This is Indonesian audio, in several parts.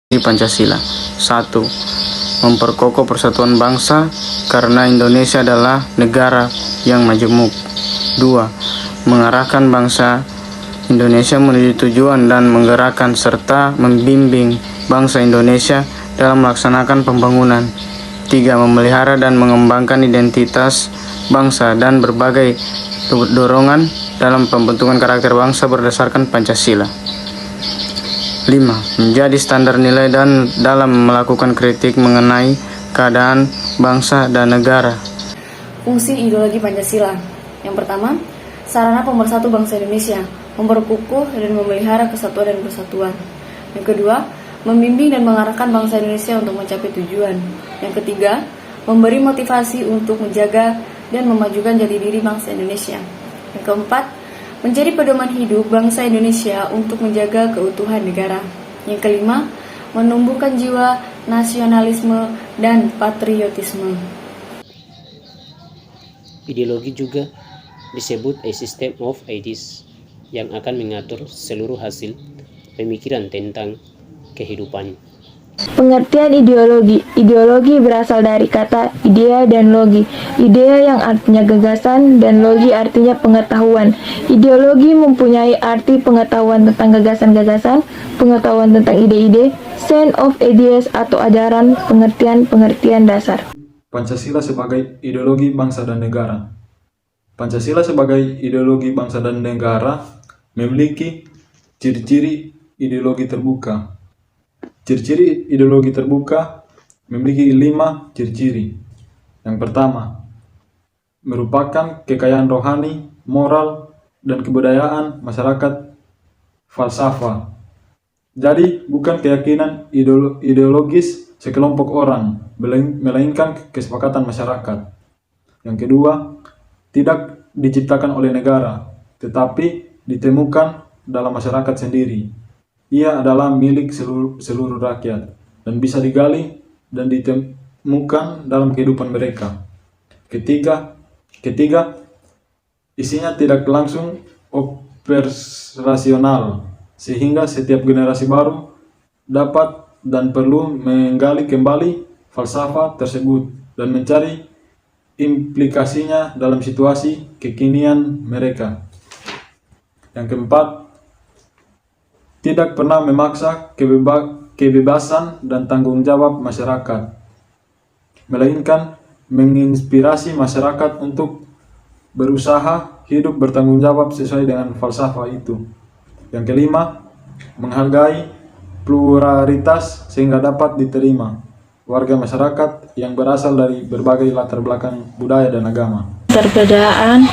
di Pancasila. 1. Memperkokoh persatuan bangsa karena Indonesia adalah negara yang majemuk. 2. Mengarahkan bangsa Indonesia menuju tujuan dan menggerakkan serta membimbing bangsa Indonesia dalam melaksanakan pembangunan. 3. Memelihara dan mengembangkan identitas bangsa dan berbagai dorongan dalam pembentukan karakter bangsa berdasarkan Pancasila. 5. Menjadi standar nilai dan dalam melakukan kritik mengenai keadaan bangsa dan negara. Fungsi ideologi Pancasila. Yang pertama, sarana pemersatu bangsa Indonesia, memperkukuh dan memelihara kesatuan dan persatuan. Yang kedua, membimbing dan mengarahkan bangsa Indonesia untuk mencapai tujuan. Yang ketiga, memberi motivasi untuk menjaga dan memajukan jati diri bangsa Indonesia. Yang keempat, menjadi pedoman hidup bangsa Indonesia untuk menjaga keutuhan negara. Yang kelima, menumbuhkan jiwa nasionalisme dan patriotisme. Ideologi juga disebut a system of ideas yang akan mengatur seluruh hasil pemikiran tentang kehidupan. Pengertian ideologi. Ideologi berasal dari kata idea dan logi. Idea yang artinya gagasan dan logi artinya pengetahuan. Ideologi mempunyai arti pengetahuan tentang gagasan-gagasan, pengetahuan tentang ide-ide, sense of ideas atau ajaran, pengertian-pengertian dasar. Pancasila sebagai ideologi bangsa dan negara. Pancasila sebagai ideologi bangsa dan negara memiliki ciri-ciri ideologi terbuka. Ciri-ciri ideologi terbuka memiliki 5 ciri-ciri. Yang pertama, merupakan kekayaan rohani, moral, dan kebudayaan masyarakat falsafah. Jadi, bukan keyakinan ideologis sekelompok orang, melainkan kesepakatan masyarakat. Yang kedua, tidak diciptakan oleh negara, tetapi ditemukan dalam masyarakat sendiri. Ia adalah milik seluruh rakyat dan bisa digali dan ditemukan dalam kehidupan mereka. Ketiga, isinya tidak langsung operasional, sehingga setiap generasi baru dapat dan perlu menggali kembali falsafah tersebut dan mencari implikasinya dalam situasi kekinian mereka. Yang keempat, tidak pernah memaksa kebebasan dan tanggung jawab masyarakat, melainkan menginspirasi masyarakat untuk berusaha hidup bertanggung jawab sesuai dengan falsafah itu. Yang kelima, menghargai pluralitas sehingga dapat diterima warga masyarakat yang berasal dari berbagai latar belakang budaya dan agama. Perbedaan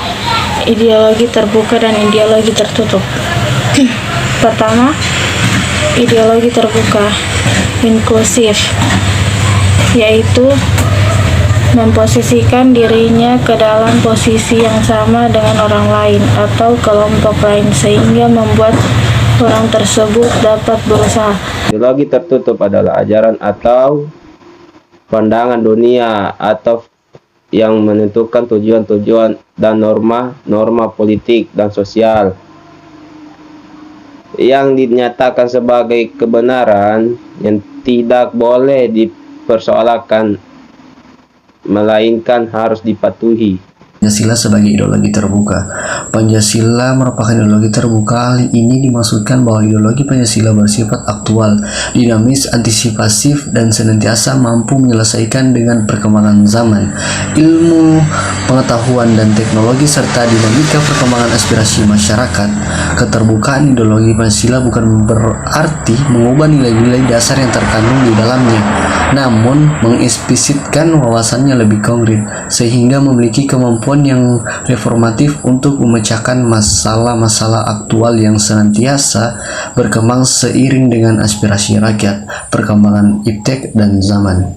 ideologi terbuka dan ideologi tertutup. Pertama, ideologi terbuka inklusif, yaitu memposisikan dirinya ke dalam posisi yang sama dengan orang lain atau kelompok lain sehingga membuat orang tersebut dapat berusaha. Ideologi tertutup adalah ajaran atau pandangan dunia atau yang menentukan tujuan-tujuan dan norma-norma politik dan sosial yang dinyatakan sebagai kebenaran yang tidak boleh dipersoalkan melainkan harus dipatuhi. Pancasila sebagai ideologi terbuka. Pancasila merupakan ideologi terbuka. Hal ini dimaksudkan bahwa ideologi Pancasila bersifat aktual, dinamis, antisipatif, dan senantiasa mampu menyelesaikan dengan perkembangan zaman, ilmu, pengetahuan, dan teknologi, serta dinamika perkembangan aspirasi masyarakat. Keterbukaan ideologi Pancasila bukan berarti mengubah nilai-nilai dasar yang terkandung di dalamnya, namun mengeksplisitkan wawasannya lebih konkret, sehingga memiliki kemampuan yang reformatif untuk memecahkan masalah-masalah aktual yang senantiasa berkembang seiring dengan aspirasi rakyat, perkembangan iptek dan zaman.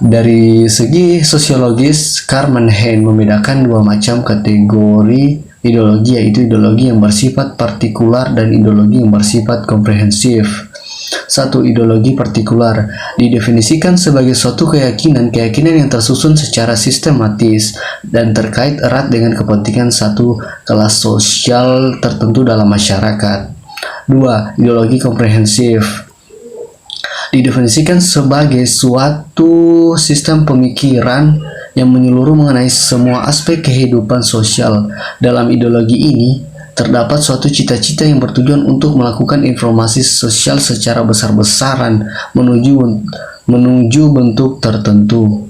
Dari segi sosiologis, Karl Mann membedakan dua macam kategori ideologi, yaitu ideologi yang bersifat partikular dan ideologi yang bersifat komprehensif. 1. Ideologi partikular didefinisikan sebagai suatu keyakinan yang tersusun secara sistematis dan terkait erat dengan kepentingan satu kelas sosial tertentu dalam masyarakat. 2. Ideologi komprehensif didefinisikan sebagai suatu sistem pemikiran yang menyeluruh mengenai semua aspek kehidupan sosial. Dalam ideologi ini, terdapat suatu cita-cita yang bertujuan untuk melakukan informasi sosial secara besar-besaran menuju bentuk tertentu.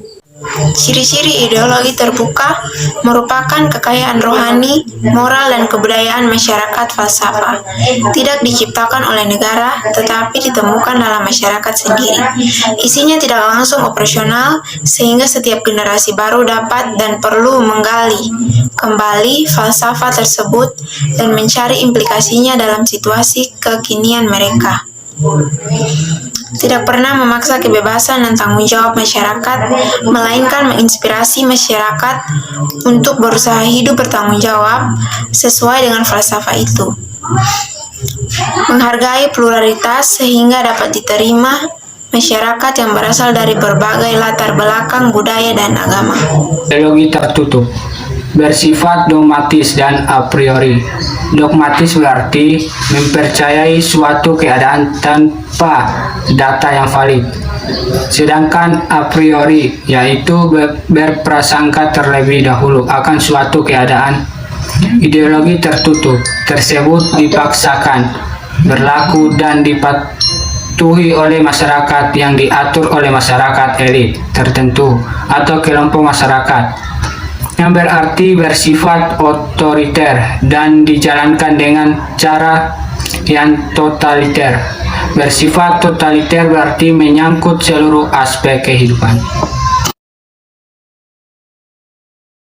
Ciri-ciri ideologi terbuka merupakan kekayaan rohani, moral, dan kebudayaan masyarakat falsafah. Tidak diciptakan oleh negara, tetapi ditemukan dalam masyarakat sendiri. Isinya tidak langsung operasional, sehingga setiap generasi baru dapat dan perlu menggali kembali falsafah tersebut dan mencari implikasinya dalam situasi kekinian mereka. Tidak pernah memaksa kebebasan dan tanggung jawab masyarakat, melainkan menginspirasi masyarakat untuk berusaha hidup bertanggung jawab sesuai dengan falsafah itu. Menghargai pluralitas sehingga dapat diterima masyarakat yang berasal dari berbagai latar belakang budaya dan agama. Ideologi tertutup bersifat dogmatis dan a priori. Dogmatis berarti mempercayai suatu keadaan tanpa data yang valid. Sedangkan a priori yaitu berprasangka terlebih dahulu akan suatu keadaan. Ideologi tertutup tersebut dipaksakan berlaku dan dipatuhi oleh masyarakat yang diatur oleh masyarakat elit tertentu atau kelompok masyarakat, yang berarti bersifat otoriter dan dijalankan dengan cara yang totaliter. Bersifat totaliter berarti menyangkut seluruh aspek kehidupan.